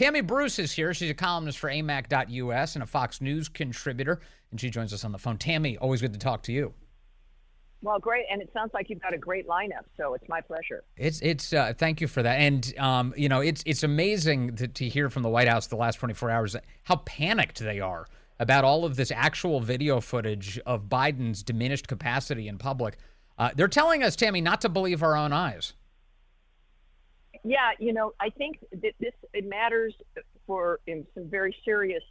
Tammy Bruce is here. She's a columnist for amac.us and a Fox News contributor, and she joins us on the phone. Tammy, always good to talk to you. Well, great, and it sounds like you've got a great lineup, so it's my pleasure. It's thank you for that, and it's amazing to hear from the White House the last 24 hours how panicked they are about all of this actual video footage of Biden's diminished capacity in public. They're telling us, Tammy, not to believe our own eyes. Yeah, I think that it matters in some very serious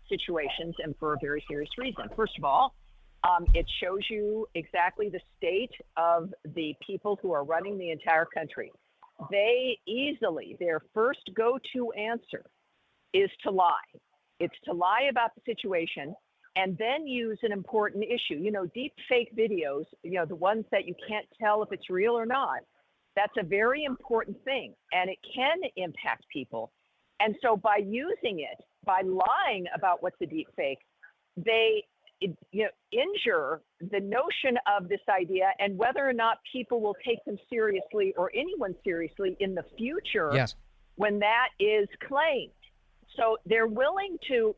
situations and for a very serious reason. First of all, it shows you exactly the state of the people who are running the entire country. Their first go-to answer is to lie. It's to lie about the situation and then use an important issue. Deep fake videos, the ones that you can't tell if it's real or not, that's a very important thing, and it can impact people. And so by using it, by lying about what's a deep fake, they injure the notion of this idea and whether or not people will take them seriously or anyone seriously in the future. Yes. When that is claimed. So they're willing to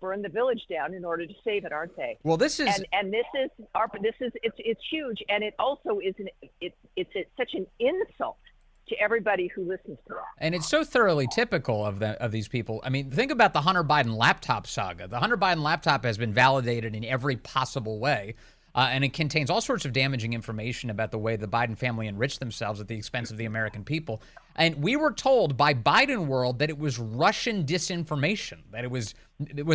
burn the village down in order to save it, aren't they? Well, this is it's huge, and it also is it's such an insult to everybody who listens to that. And it's so thoroughly typical of these people. I mean, think about the Hunter Biden laptop saga. The Hunter Biden laptop has been validated in every possible way. And it contains all sorts of damaging information about the way the Biden family enriched themselves at the expense of the American people. And we were told by Biden world that it was Russian disinformation, that it was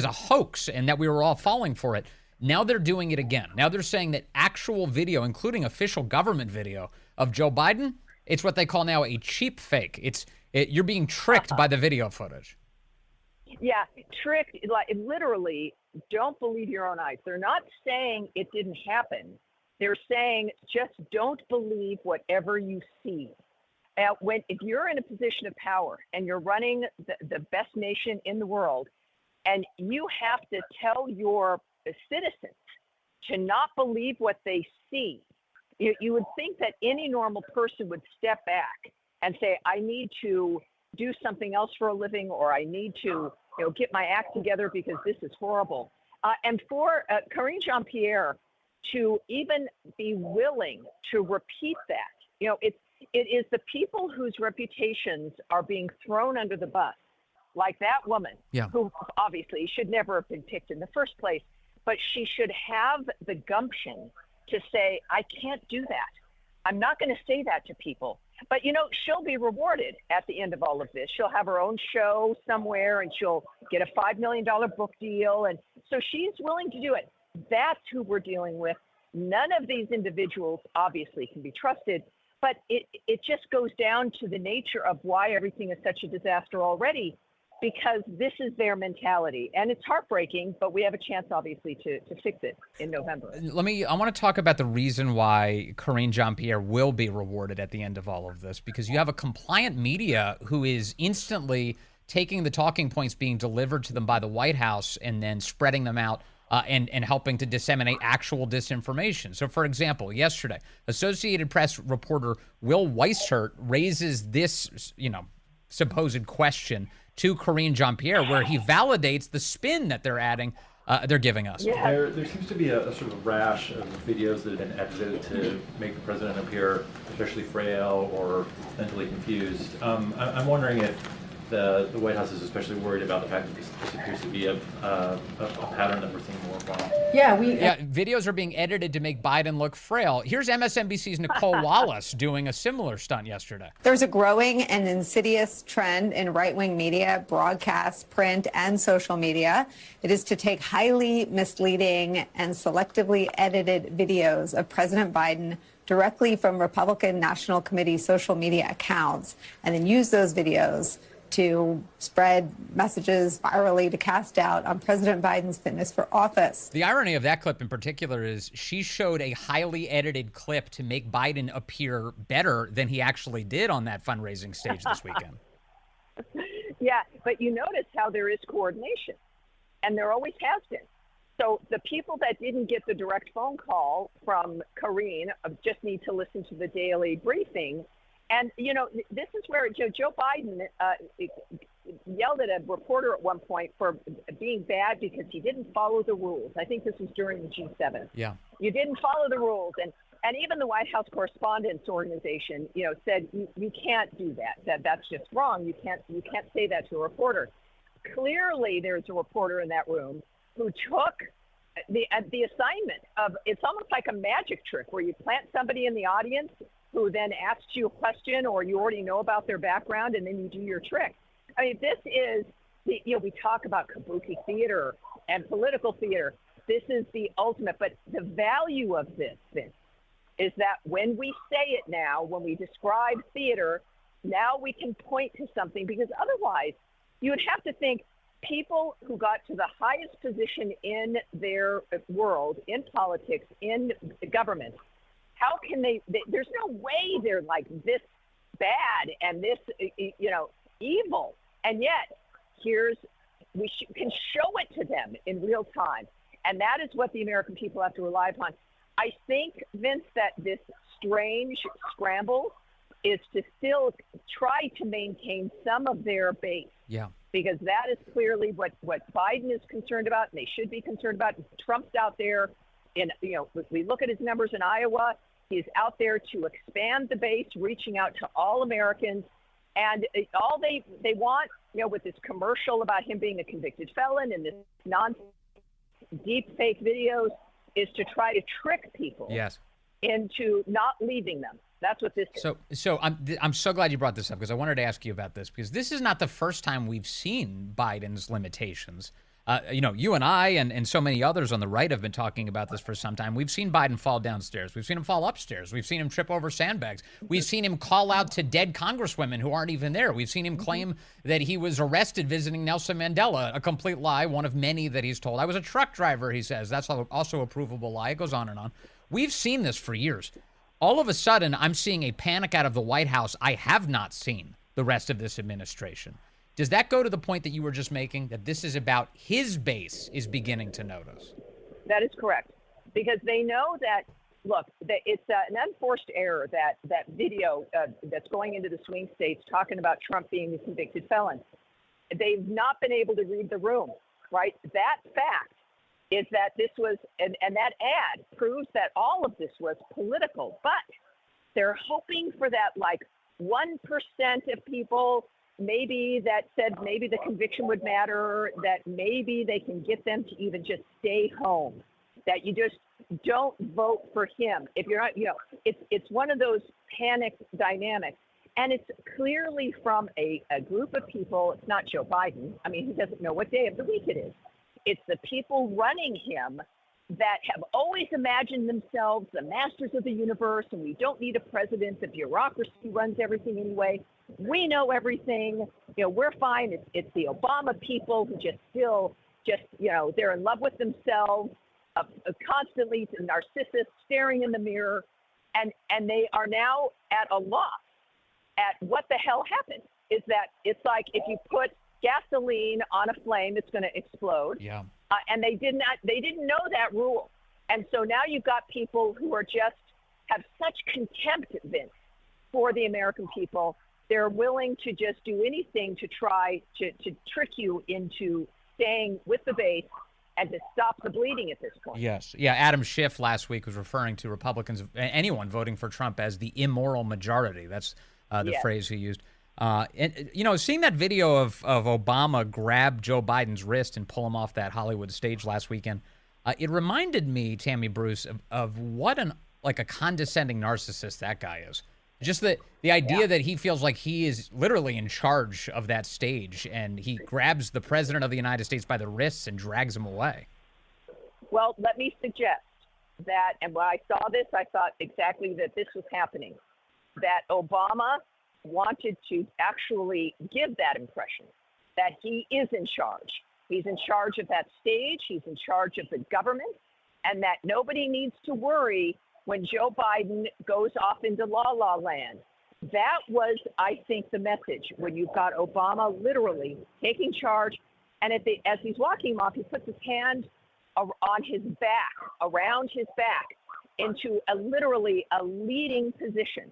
a hoax, and that we were all falling for it. Now they're doing it again. Now they're saying that actual video, including official government video of Joe Biden, it's what they call now a cheap fake. You're being tricked by the video footage. Yeah, tricked, like literally, don't believe your own eyes. They're not saying it didn't happen. They're saying just don't believe whatever you see. If you're in a position of power and you're running the best nation in the world, and you have to tell your citizens to not believe what they see, you would think that any normal person would step back and say, I need to do something else for a living, or I need to get my act together because this is horrible. And for Karine Jean-Pierre to even be willing to repeat that, it is the people whose reputations are being thrown under the bus, like that woman, who obviously should never have been picked in the first place, but she should have the gumption to say, I can't do that. I'm not going to say that to people. But, she'll be rewarded at the end of all of this. She'll have her own show somewhere, and she'll get a $5 million book deal. And so she's willing to do it. That's who we're dealing with. None of these individuals obviously can be trusted, but it just goes down to the nature of why everything is such a disaster already, because this is their mentality. And it's heartbreaking, but we have a chance, obviously, to fix it in November. I want to talk about the reason why Karine Jean-Pierre will be rewarded at the end of all of this, because you have a compliant media who is instantly taking the talking points being delivered to them by the White House and then spreading them out and helping to disseminate actual disinformation. So, for example, yesterday, Associated Press reporter Will Weishart raises this, supposed question to Karine Jean-Pierre, where he validates the spin that they're giving us. Yeah. There seems to be a sort of rash of videos that have been edited to make the president appear especially frail or mentally confused. I'm wondering if the White House is especially worried about the fact that this appears to be a pattern that we're seeing more of. Yeah, videos are being edited to make Biden look frail. Here's MSNBC's Nicole Wallace doing a similar stunt yesterday. There's a growing and insidious trend in right-wing media, broadcast, print, and social media. It is to take highly misleading and selectively edited videos of President Biden directly from Republican National Committee social media accounts and then use those videos to spread messages virally to cast doubt on President Biden's fitness for office. The irony of that clip in particular is she showed a highly edited clip to make Biden appear better than he actually did on that fundraising stage this weekend. Yeah, but you notice how there is coordination, and there always has been. So the people that didn't get the direct phone call from Karine just need to listen to the daily briefing. And, this is where Joe Biden yelled at a reporter at one point for being bad because he didn't follow the rules. I think this was during the G7. Yeah. You didn't follow the rules. And even the White House Correspondents Organization, said you can't do that. That's just wrong. You can't say that to a reporter. Clearly, there's a reporter in that room who took the assignment of, it's almost like a magic trick where you plant somebody in the audience who then asks you a question, or you already know about their background, and then you do your trick. I mean, this is we talk about kabuki theater and political theater. This is the ultimate. But the value of this, Vince, is that when we say it now, when we describe theater, now we can point to something, because otherwise you would have to think people who got to the highest position in their world, in politics, in government, how can there's no way they're like this bad and this, evil. And yet we can show it to them in real time. And that is what the American people have to rely upon. I think, Vince, that this strange scramble is to still try to maintain some of their base. Yeah. Because that is clearly what Biden is concerned about, and they should be concerned about. Trump's out there, if we look at his numbers in Iowa, he's out there to expand the base, reaching out to all Americans. And all they want, with this commercial about him being a convicted felon and this deep fake videos, is to try to trick people into not leaving them. That's what this is. So I'm so glad you brought this up, because I wanted to ask you about this, because this is not the first time we've seen Biden's limitations. You and I and so many others on the right have been talking about this for some time. We've seen Biden fall downstairs. We've seen him fall upstairs. We've seen him trip over sandbags. We've seen him call out to dead congresswomen who aren't even there. We've seen him claim that he was arrested visiting Nelson Mandela, a complete lie, one of many that he's told. I was a truck driver, he says. That's also a provable lie. It goes on and on. We've seen this for years. All of a sudden, I'm seeing a panic out of the White House I have not seen the rest of this administration. Does that go to the point that you were just making, that this is about his base is beginning to notice? That is correct, because they know that, look, that it's an unforced error, that video that's going into the swing states talking about Trump being a convicted felon. They've not been able to read the room, right? That fact is that this was, and that ad proves that all of this was political, but they're hoping for that, like, 1% of people maybe that said maybe the conviction would matter, that maybe they can get them to even just stay home, that you just don't vote for him. If you're not, it's one of those panic dynamics. And it's clearly from a group of people. It's not Joe Biden. I mean, he doesn't know what day of the week it is. It's the people running him that have always imagined themselves the masters of the universe, and we don't need a president. The bureaucracy runs everything anyway. We know everything. We're fine. It's the Obama people who they're in love with themselves, constantly narcissists, staring in the mirror, and they are now at a loss at what the hell happened. Is that it's like if you put gasoline on a flame, it's going to explode. Yeah. And they didn't know that rule. And so now you've got people who have such contempt, Vince, for the American people. They're willing to just do anything to try to trick you into staying with the base and to stop the bleeding at this point. Yes. Yeah, Adam Schiff last week was referring to Republicans, anyone voting for Trump, as the immoral majority. That's the phrase he used. Seeing that video of Obama grab Joe Biden's wrist and pull him off that Hollywood stage last weekend, it reminded me, Tammy Bruce, of what a condescending narcissist that guy is. Just the idea that he feels like he is literally in charge of that stage, and he grabs the president of the United States by the wrists and drags him away. Well, let me suggest that, and when I saw this, I thought exactly that this was happening, that Obama wanted to actually give that impression that he is in charge. He's in charge of that stage. He's in charge of the government, and that nobody needs to worry when Joe Biden goes off into la-la land. That was, I think, the message, when you've got Obama literally taking charge, and as he's walking him off, he puts his hand on his back, around his back, into literally a leading position.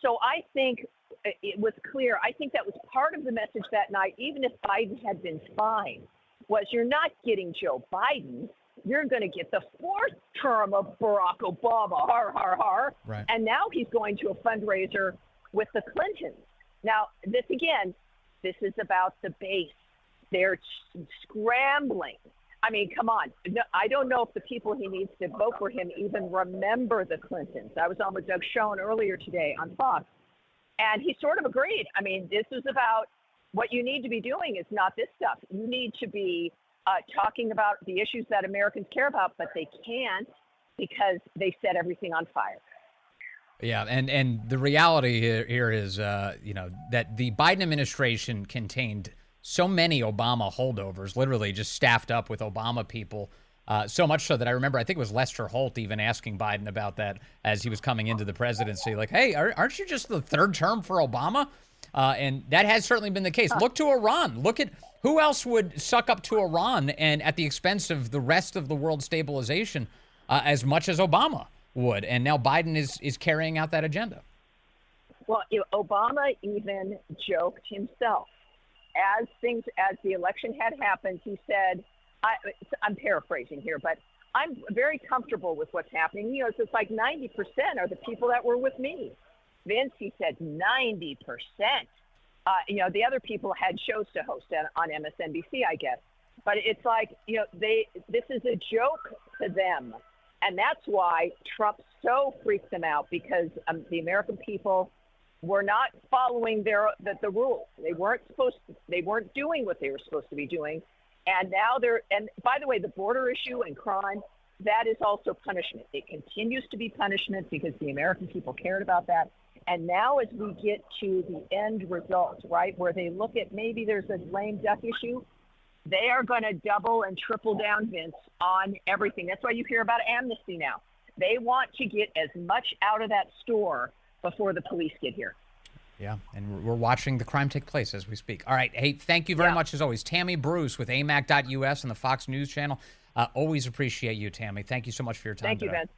So I think it was clear. I think that was part of the message that night, even if Biden had been fine, was you're not getting Joe Biden. You're going to get the fourth term of Barack Obama, har, har, har. Right. And now he's going to a fundraiser with the Clintons. Now, this is about the base. They're scrambling. I mean, come on. No, I don't know if the people he needs to vote for him even remember the Clintons. I was on with Doug Schoen earlier today on Fox, and he sort of agreed. I mean, this is about what you need to be doing is not this stuff. You need to be talking about the issues that Americans care about, but they can't because they set everything on fire. Yeah, and the reality here is, that the Biden administration contained so many Obama holdovers, literally just staffed up with Obama people, so much so that I remember, I think it was Lester Holt even asking Biden about that as he was coming into the presidency, like, hey, aren't you just the third term for Obama? And that has certainly been the case. Look to Iran. Look at who else would suck up to Iran and at the expense of the rest of the world stabilization as much as Obama would. And now Biden is carrying out that agenda. Well, Obama even joked himself. As the election had happened, he said, I'm paraphrasing here, but I'm very comfortable with what's happening. You know, it's like 90% are the people that were with me. Vince, he said 90%. The other people had shows to host on MSNBC, I guess. But it's like, this is a joke to them. And that's why Trump so freaked them out, because the American people were not following the rules. They weren't doing what they were supposed to be doing. And now and by the way, the border issue and crime, that is also punishment. It continues to be punishment because the American people cared about that. And now as we get to the end result, right, where they look at maybe there's a lame duck issue, they are going to double and triple down, Vince, on everything. That's why you hear about amnesty now. They want to get as much out of that store before the police get here. Yeah, and we're watching the crime take place as we speak. All right. Hey, thank you very much, as always. Tammy Bruce with amac.us and the Fox News Channel. Always appreciate you, Tammy. Thank you so much for your time today. Thank you, Ben.